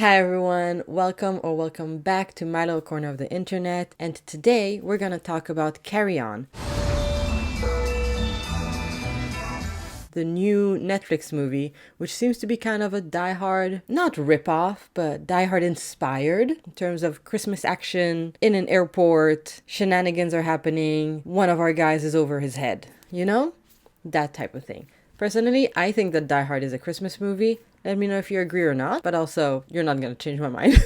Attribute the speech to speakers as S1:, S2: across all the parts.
S1: Hi everyone, welcome back to my little corner of the internet, and today we're gonna talk about Carry On, the new Netflix movie, which seems to be kind of a Die Hard, not rip-off, but Die Hard inspired in terms of Christmas action in an airport, shenanigans are happening, one of our guys is over his head, you know? That type of thing. Personally, I think that Die Hard is a Christmas movie. Let me know if you agree or not, but also, you're not gonna change my mind.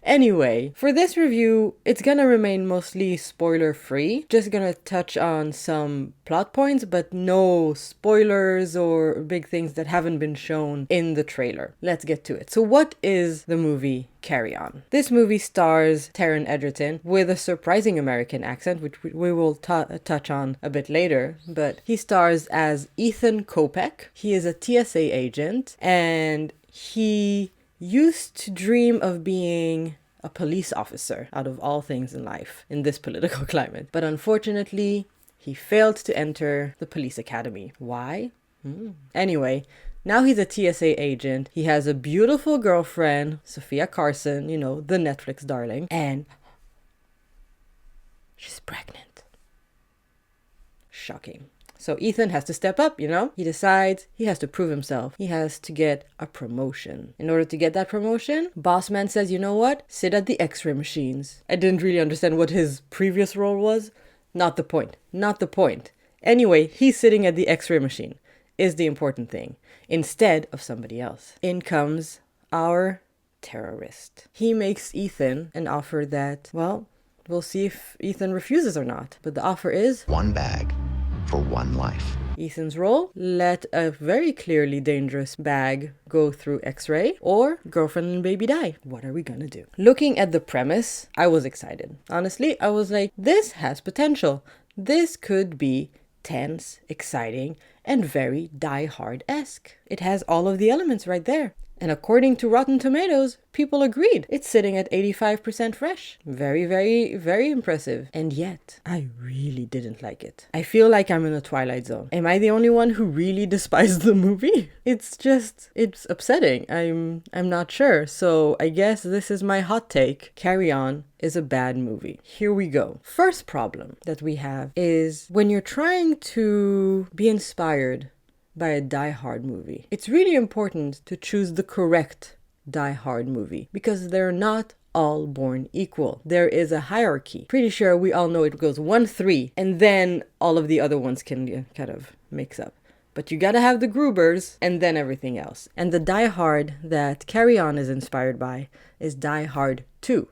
S1: Anyway, for this review, it's gonna remain mostly spoiler-free. Just gonna touch on some plot points, but no spoilers or big things that haven't been shown in the trailer. Let's get to it. So what is the movie Carry On? This movie stars Taron Edgerton with a surprising American accent, which we will touch on a bit later, but he stars as Ethan Kopech. He is a TSA agent, and he used to dream of being a police officer out of all things in life in this political climate. But unfortunately, he failed to enter the police academy. Why? Anyway, now he's a TSA agent. He has a beautiful girlfriend, Sofia Carson, you know, the Netflix darling, and she's pregnant. Shocking. So Ethan has to step up, you know? He decides he has to prove himself. He has to get a promotion. In order to get that promotion, boss man says, you know what? Sit at the x-ray machines. I didn't really understand what his previous role was. Not the point. Not the point. Anyway, he's sitting at the x-ray machine is the important thing, instead of somebody else. In comes our terrorist. He makes Ethan an offer that, well, we'll see if Ethan refuses or not. But the offer is
S2: one bag for one life.
S1: Ethan's role: let a very clearly dangerous bag go through x-ray, or girlfriend and baby die. What are we gonna do? Looking at the premise, I was excited. Honestly, I was like, this has potential. This could be tense, exciting, and very Die Hard-esque. It has all of the elements right there. And according to Rotten Tomatoes, people agreed. It's sitting at 85% fresh. Very, very, very impressive. And yet, I really didn't like it. I feel like I'm in a Twilight Zone. Am I the only one who really despised the movie? It's upsetting. I'm not sure. So I guess this is my hot take. Carry On is a bad movie. Here we go. First problem that we have is when you're trying to be inspired by a Die Hard movie, it's really important to choose the correct Die Hard movie, because they're not all born equal. There is a hierarchy. Pretty sure we all know it goes 1, 3, and then all of the other ones can kind of mix up. But you gotta have the Grubers, and then everything else. And the Die Hard that Carry On is inspired by is Die Hard 2,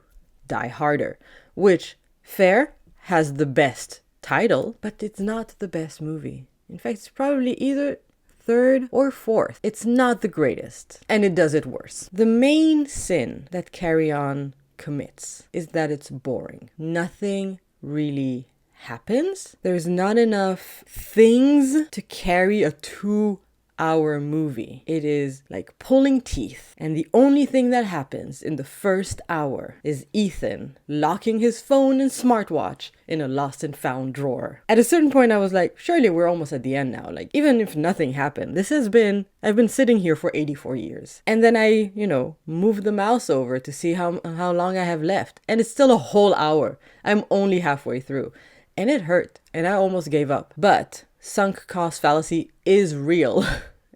S1: Die Harder, which, fair, has the best title, but it's not the best movie. In fact, it's probably either third or fourth. It's not the greatest, and it does it worse. The main sin that Carry On commits is that it's boring. Nothing really happens. There's not enough things to carry a 2-hour movie. It is like pulling teeth, and the only thing that happens in the first hour is Ethan locking his phone and smartwatch in a lost and found drawer. At a certain point I was like, surely we're almost at the end now. Like, even if nothing happened, I've been sitting here for 84 years. And then I, moved the mouse over to see how long I have left, and it's still a whole hour. I'm only halfway through, and it hurt, and I almost gave up. But sunk cost fallacy is real.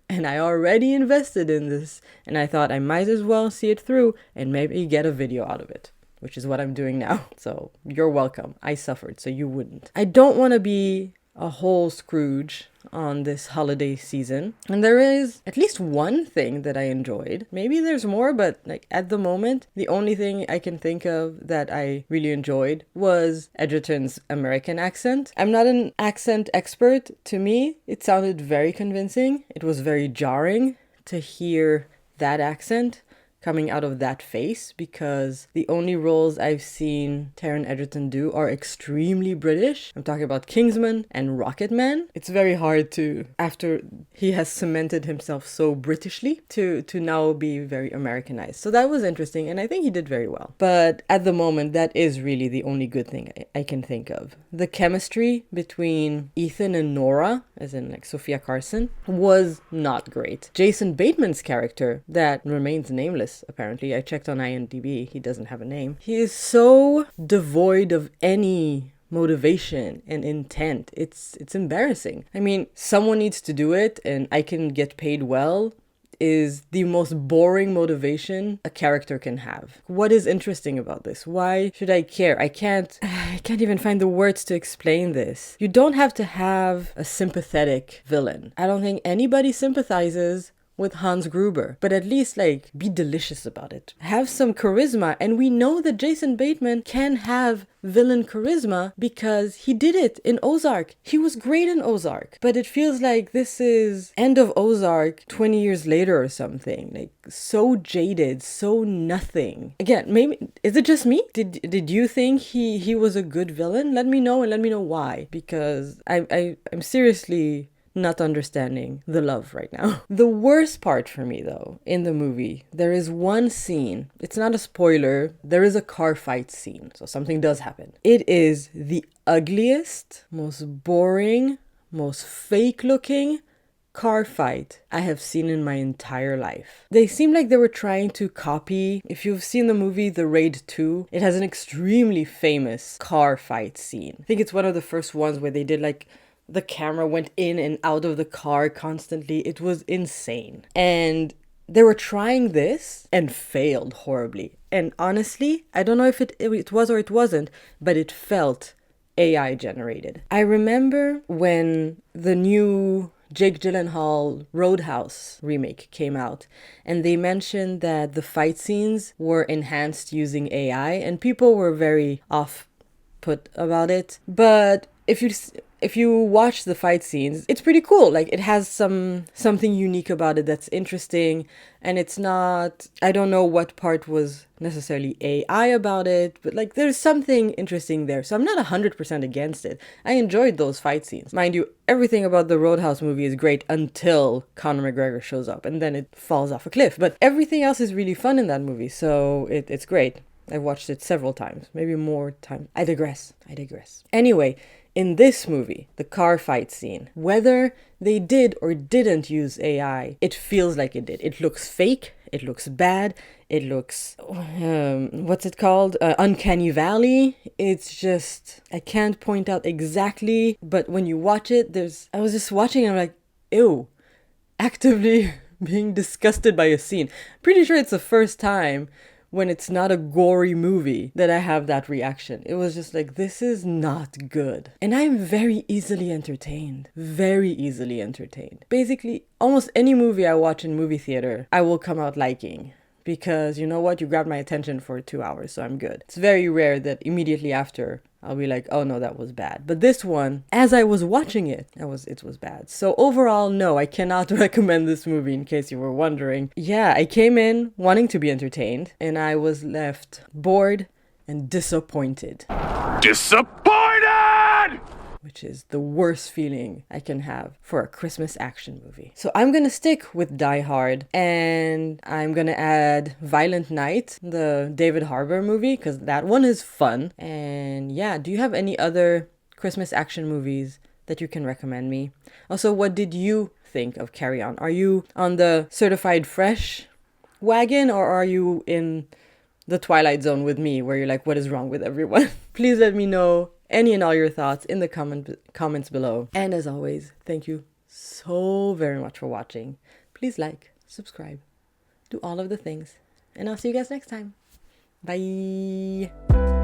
S1: And I already invested in this, and I thought I might as well see it through and maybe get a video out of it, which is what I'm doing now. So you're welcome. I suffered, so you wouldn't. I don't want to be a whole Scrooge on this holiday season, and there is at least one thing that I enjoyed. Maybe there's more, but like at the moment, the only thing I can think of that I really enjoyed was Edgerton's American accent. I'm not an accent expert. To me, it sounded very convincing. It was very jarring to hear that accent coming out of that face, because the only roles I've seen Taron Edgerton do are extremely British. I'm talking about Kingsman and Rocketman. It's very hard to, after he has cemented himself so Britishly, to now be very Americanized. So that was interesting, and I think he did very well. But at the moment, that is really the only good thing I can think of. The chemistry between Ethan and Nora as in like Sofia Carson, was not great. Jason Bateman's character, that remains nameless apparently, I checked on IMDb, he doesn't have a name. He is so devoid of any motivation and intent. It's embarrassing. I mean, someone needs to do it and I can get paid well is the most boring motivation a character can have. What is interesting about this? Why should I care? I can't even find the words to explain this. You don't have to have a sympathetic villain. I don't think anybody sympathizes with Hans Gruber, but at least like be delicious about it. Have some charisma, and we know that Jason Bateman can have villain charisma because he did it in Ozark. He was great in Ozark, but it feels like this is end of Ozark 20 years later or something. Like so jaded, so nothing. Again, maybe is it just me? Did you think he was a good villain? Let me know and let me know why, because I'm seriously not understanding the love right now. The worst part for me though, in the movie, there is one scene. It's not a spoiler. There is a car fight scene. So something does happen. It is the ugliest, most boring, most fake looking car fight I have seen in my entire life. They seem like they were trying to copy, if you've seen the movie The Raid 2, it has an extremely famous car fight scene. I think it's one of the first ones where they did like the camera went in and out of the car constantly. It was insane. And they were trying this and failed horribly. And honestly, I don't know if it was or it wasn't, but it felt AI generated. I remember when the new Jake Gyllenhaal Roadhouse remake came out, and they mentioned that the fight scenes were enhanced using AI, and people were very off put about it. But if you watch the fight scenes, it's pretty cool. Like it has something unique about it that's interesting, and it's not, I don't know what part was necessarily AI about it, but like there's something interesting there. So I'm not 100% against it. I enjoyed those fight scenes. Mind you, everything about the Roadhouse movie is great until Conor McGregor shows up, and then it falls off a cliff. But everything else is really fun in that movie, so it's great. I've watched it several times, maybe more times. I digress. Anyway, in this movie, the car fight scene, whether they did or didn't use AI, it feels like it did. It looks fake. It looks bad. It looks, what's it called? Uncanny Valley. It's just, I can't point out exactly, but when you watch it, I was just watching and I'm like, ew, actively being disgusted by a scene. Pretty sure it's the first time when it's not a gory movie that I have that reaction. It was just like, this is not good. And I'm very easily entertained. Basically, almost any movie I watch in movie theater, I will come out liking. Because you know what? You grabbed my attention for 2 hours, so I'm good. It's very rare that immediately after I'll be like, oh no, that was bad. But this one, as I was watching it, it was bad. So overall, no, I cannot recommend this movie, in case you were wondering. Yeah, I came in wanting to be entertained, and I was left bored and disappointed. Disappointed! Which is the worst feeling I can have for a Christmas action movie. So I'm gonna stick with Die Hard, and I'm gonna add Violent Night, the David Harbour movie, because that one is fun. And yeah, do you have any other Christmas action movies that you can recommend me? Also, what did you think of Carry On? Are you on the certified fresh wagon, or are you in the Twilight Zone with me, where you're like, what is wrong with everyone? Please let me know any and all your thoughts in the comments below. And as always, thank you so very much for watching. Please like, subscribe, do all of the things, and I'll see you guys next time. Bye.